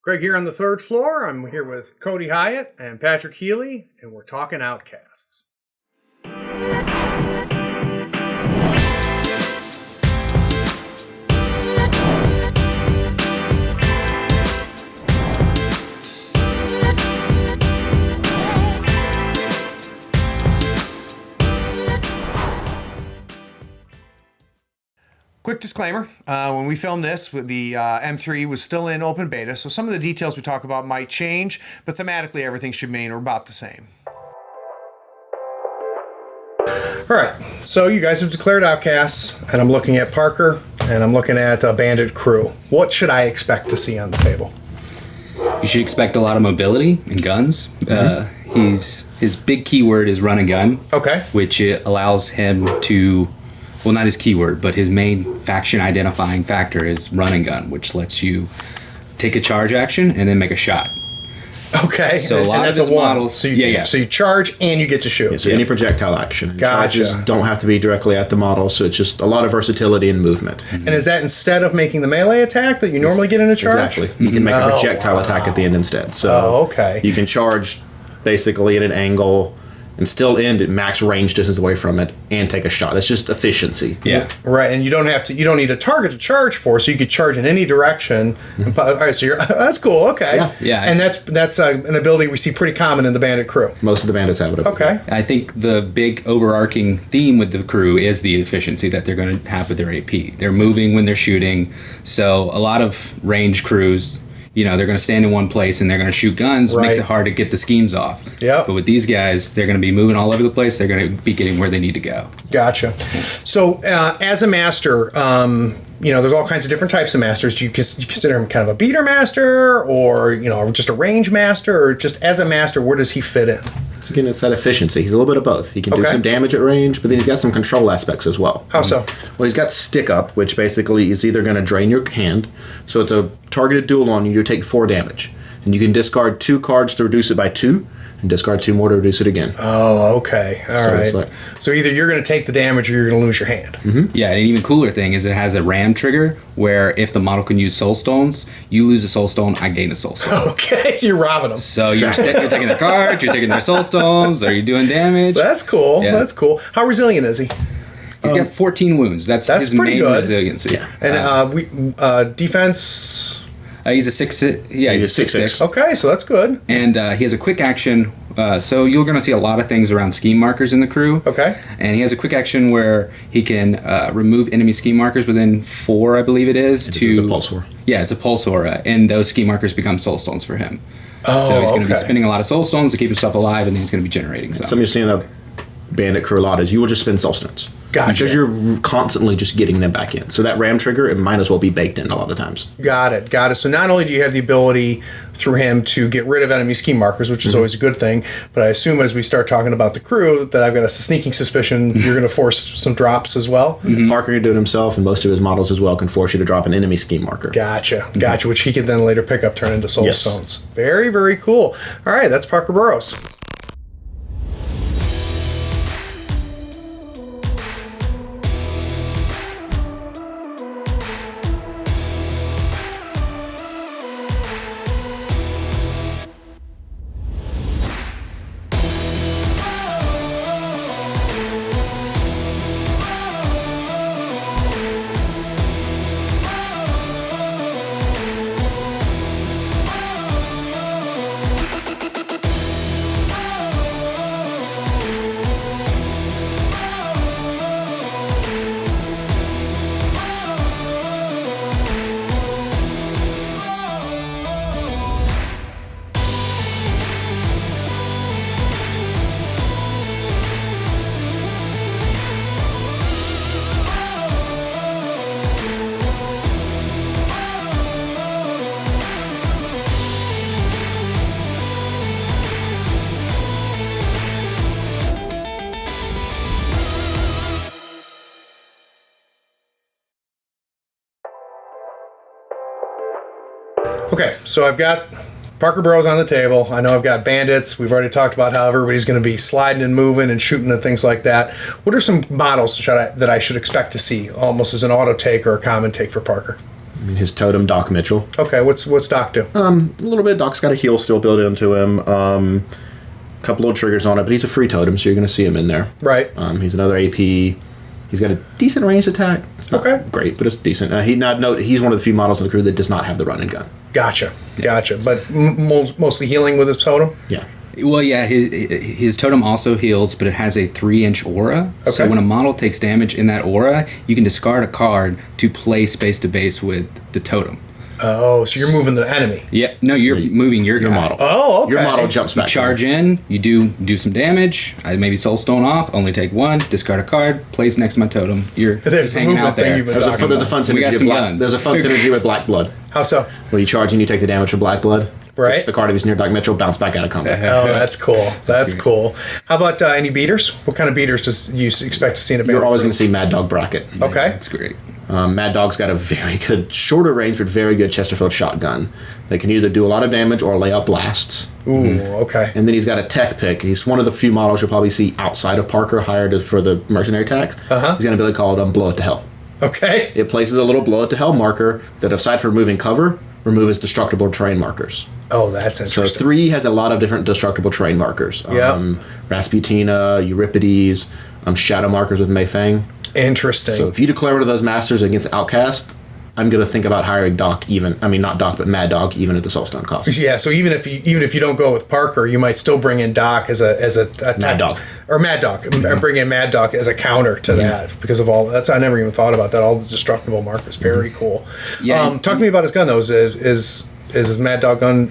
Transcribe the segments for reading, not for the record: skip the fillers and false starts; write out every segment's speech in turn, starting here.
Greg here on the third floor. I'm here with Cody Hyatt and Patrick Healy, and we're talking Outcasts. Quick disclaimer, when we filmed this, the M3 was still in open beta, so some of the details we talk about might change, but thematically everything should remain about the same. All right, so you guys have declared Outcasts, and I'm looking at Parker, and I'm looking at Bandit crew. What should I expect to see on the table? You should expect a lot of mobility and guns. His big keyword is run and gun. Okay. Which allows him to... Well, not his keyword, but his main faction identifying factor is run and gun, which lets you take a charge action and then make a shot. Okay, so a lot and of his models, so you charge and you get to shoot. Yeah, so any projectile action. Gotcha. Charges don't have to be directly at the model, so it's just a lot of versatility and movement. And is that instead of making the melee attack that you normally get in a charge? Exactly. You can make a projectile attack at the end instead. So you can charge basically at an angle and still end at max range distance away from it and take a shot. It's just efficiency. Yeah. Right, and you don't need a target to charge for, so you could charge in any direction. Mm-hmm. All right, so that's cool. Okay. Yeah. And that's an ability we see pretty common in the Bandit crew. Most of the bandits have it. Okay. I think the big overarching theme with the crew is the efficiency that they're going to have with their AP. They're moving when they're shooting, so a lot of range crews, they're going to stand in one place and they're going to shoot guns. Right. Makes it hard to get the schemes off. Yeah. But with these guys, they're going to be moving all over the place. They're going to be getting where they need to go. Gotcha. So as a master, there's all kinds of different types of masters. Do you consider him kind of a beater master, or just a range master, or just as a master, where does he fit in? Again, it's that efficiency. He's a little bit of both. He can do some damage at range, but then he's got some control aspects as well. How so? Well, he's got stick up, which basically is either going to drain your hand, so it's a targeted duel on you, you take 4 damage. And you can discard 2 cards to reduce it by 2, and discard 2 more to reduce it again. Oh, okay. All right. So either you're going to take the damage or you're going to lose your hand. Mm-hmm. Yeah, and an even cooler thing is it has a ram trigger where if the model can use soul stones, you lose a soul stone, I gain a soul stone. Okay, so you're robbing them. So you're taking the cards, you're taking their soul stones, are you doing damage? That's cool. Yeah. That's cool. How resilient is he? He's got 14 wounds. That's his main resiliency. Yeah. And defense... he's a 6/6. Okay, so that's good. And he has a quick action. So you're going to see a lot of things around scheme markers in the crew. Okay. And he has a quick action where he can remove enemy scheme markers within 4, I believe it is. It's a pulse aura. Yeah, it's a pulse aura, and those scheme markers become soul stones for him. Oh, so he's going to be spending a lot of soul stones to keep himself alive, and then he's going to be generating some. Some you're seeing a bandit crew a lot is you will just spend soul stones. Gotcha. Because you're constantly just getting them back in. So that ram trigger, it might as well be baked in a lot of times. Got it. So not only do you have the ability through him to get rid of enemy scheme markers, which is always a good thing, but I assume as we start talking about the crew that I've got a sneaking suspicion you're going to force some drops as well. Mm-hmm. Parker can do it himself, and most of his models as well can force you to drop an enemy scheme marker. Gotcha, which he can then later pick up, turn into soul stones. Very, very cool. All right, that's Parker Barrows. Okay, so I've got Parker Barrows on the table. I know I've got bandits. We've already talked about how everybody's going to be sliding and moving and shooting and things like that. What are some models that I should expect to see, almost as an auto take or a common take for Parker? I mean, his totem, Doc Mitchell. Okay, what's Doc do? A little bit. Doc's got a heal still built into him. Couple of triggers on it, but he's a free totem, so you're going to see him in there. Right. He's another AP. He's got a decent ranged attack. It's not great, but it's decent. He's one of the few models in the crew that does not have the run and gun. Gotcha. But mostly healing with his totem? Yeah. Well, yeah, his totem also heals, but it has a 3-inch aura. Okay. So when a model takes damage in that aura, you can discard a card to place base to base with the totem. Oh, so you're moving the enemy. Yeah, no, you're moving your guy. model. Oh, okay. Your model jumps back. You charge in, you do some damage, maybe Soulstone off, only take one, discard a card, place next to my totem. You're just hanging out there. There's a fun synergy with Black Blood. How so? When you charge in, you take the damage from Black Blood. Right. Push the card if he's near Doc Mitchell, bounce back out of combat. Oh, that's cool. That's cool. How about any beaters? What kind of beaters does you expect to see in a band? You're always going to see Mad Dog Bracket. Okay. That's great. Mad Dog's got a very good, shorter range, but very good Chesterfield shotgun. They can either do a lot of damage or lay out blasts. Ooh, okay. And then he's got a tech pick. He's one of the few models you'll probably see outside of Parker hired for the mercenary tax. He's got an ability called Blow It to Hell. Okay. It places a little Blow It to Hell marker that, aside from removing cover, remove his destructible terrain markers. Oh, that's interesting. So 3 has a lot of different destructible terrain markers. Yep. Rasputina, Euripides, shadow markers with Mayfang. Interesting. So if you declare one of those masters against Outcast, I'm going to think about hiring Doc not Doc, but Mad Dog even at the Soulstone cost. Yeah, so even if you don't go with Parker, you might still bring in Doc as a Mad Dog. Or Mad Dog. Bring in Mad Dog as a counter to that because of all that's I never even thought about that. All the destructible markers. Very cool. Yeah. Talk to me about his gun though. Is his Mad Dog gun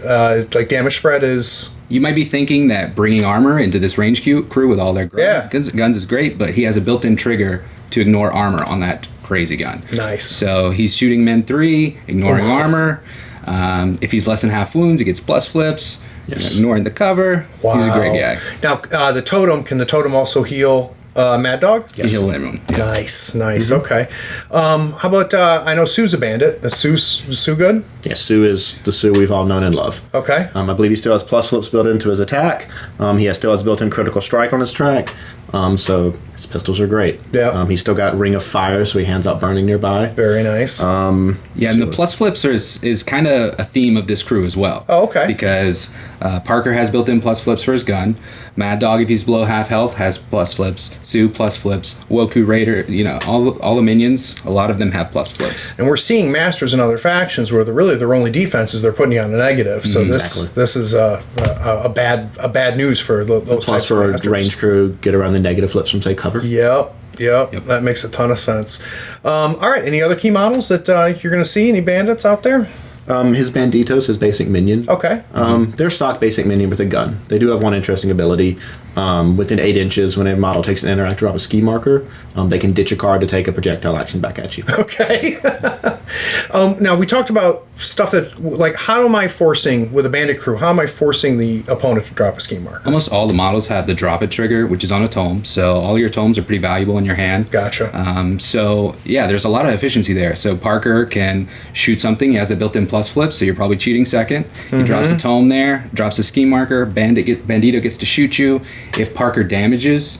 like damage spread is? You might be thinking that bringing armor into this range crew with all their guns is great, but he has a built-in trigger to ignore armor on that crazy gun. Nice. So he's shooting men 3, ignoring armor. If he's less than half wounds, he gets plus flips. Yes. Ignoring the cover. Wow. He's a great guy. Now, can the totem also heal Mad Dog? Yes. He heal everyone. Yeah. Nice. Okay. How about I know Sue's a bandit. Is Sue good? Yes, Sue is the Sue we've all known and love. Okay. I believe he still has plus flips built into his attack. Still has built-in critical strike on his track. So his pistols are great. Yeah. He's still got Ring of Fire, so he hands out burning nearby. Very nice. And the plus flips is kind of a theme of this crew as well. Oh, okay. Because Parker has built-in plus flips for his gun. Mad Dog, if he's below half health, has plus flips. Sue, plus flips. Woku Raider, all the minions, a lot of them have plus flips. And we're seeing masters in other factions where their only defense is they're putting you on a negative. So this is a bad news for those. Plus for a range crew, get around the negative flips from say cover. Yep. That makes a ton of sense. All right, any other key models that you're going to see? Any bandits out there? His Banditos, his basic minion. Okay. They're stock basic minion with a gun. They do have one interesting ability. Within 8 inches, when a model takes an interactor off a ski marker, they can ditch a card to take a projectile action back at you. Okay. Now, we talked about stuff that, like, how am I forcing, with a bandit crew, how am I forcing the opponent to drop a ski marker? Almost all the models have the drop it trigger, which is on a tome. So all your tomes are pretty valuable in your hand. Gotcha. There's a lot of efficiency there. So Parker can shoot something. He has a built-in plus flip, so you're probably cheating second. He drops a tome there, drops a ski marker. Bandito gets to shoot you. If Parker damages,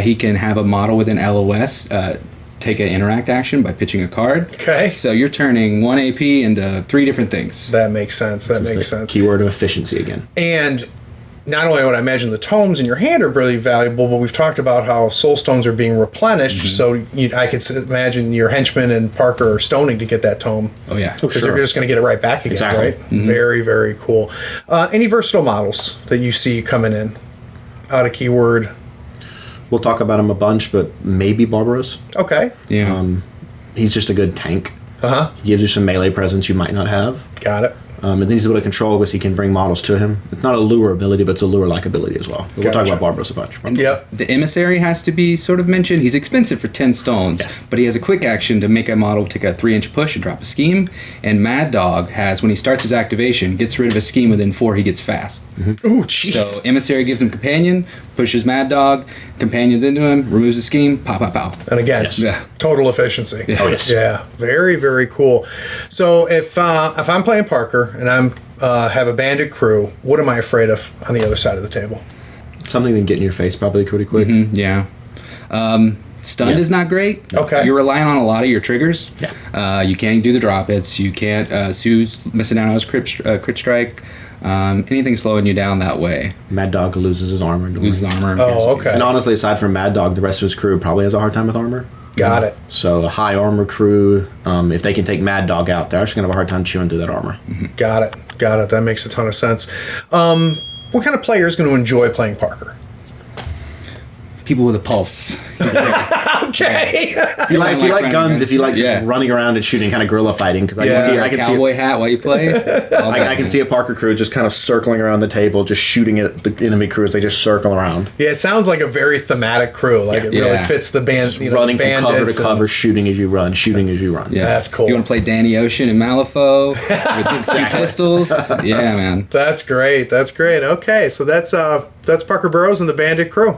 he can have a model with an LOS take an interact action by pitching a card. Okay. So you're turning 1 AP into 3 different things. That makes sense. That makes sense. Keyword of efficiency again. And not only would I imagine the tomes in your hand are really valuable, but we've talked about how soul stones are being replenished. So I could imagine your henchmen and Parker are stoning to get that tome. Oh, yeah. Because they're just going to get it right back again, right? Very, very cool. Any versatile models that you see coming in out of keyword? We'll talk about him a bunch, but maybe Barrows. Okay. Yeah. He's just a good tank. He gives you some melee presence you might not have. Got it. And then he's able to control because he can bring models to him. It's not a lure ability, but it's a lure-like ability as well. We'll talk about Barrows a bunch. Yep. The emissary has to be sort of mentioned. He's expensive for 10 stones, but he has a quick action to make a model take a 3-inch push and drop a scheme. And Mad Dog has, when he starts his activation, gets rid of a scheme within 4, he gets fast. Ooh, jeez. So emissary gives him companion, pushes Mad Dog, companions into him, removes the scheme, pow, pow, pow. And again, total efficiency. Oh, yes. Yeah, very, very cool. So if I'm playing Parker and I'm have a bandit crew, what am I afraid of on the other side of the table? Something that can get in your face probably pretty quick. Yeah. Stunned Yeah. is not great. Okay. You're relying on a lot of your triggers. Yeah. You can't do the drop hits. You can't. Sue's missing out on his crit strike. Anything slowing you down that way. Mad Dog loses his armor. Loses armor. Oh, okay. And honestly, aside from Mad Dog, the rest of his crew probably has a hard time with armor. Got it. So a high armor crew, if they can take Mad Dog out, they're actually going to have a hard time chewing through that armor. Got it. That makes a ton of sense. What kind of player is going to enjoy playing Parker? People with a pulse. Okay. If you like running guns, around. if you like just Yeah. running around and shooting, kind of guerrilla fighting, because I Yeah. can see, Wear I a can see, cowboy hat while you play. I can see a Parker crew just kind of circling around the table, just shooting at the enemy crew as they just circle around, Yeah, it sounds like a very thematic crew. Like it really Yeah. fits the band. just running from cover to bandits and- cover, shooting as you run, shooting as you run. Yeah. That's cool. You want to play Danny Ocean and Malifaux with two pistols? Yeah, man. That's great. Okay, so that's Parker Barrows and the Bandit crew.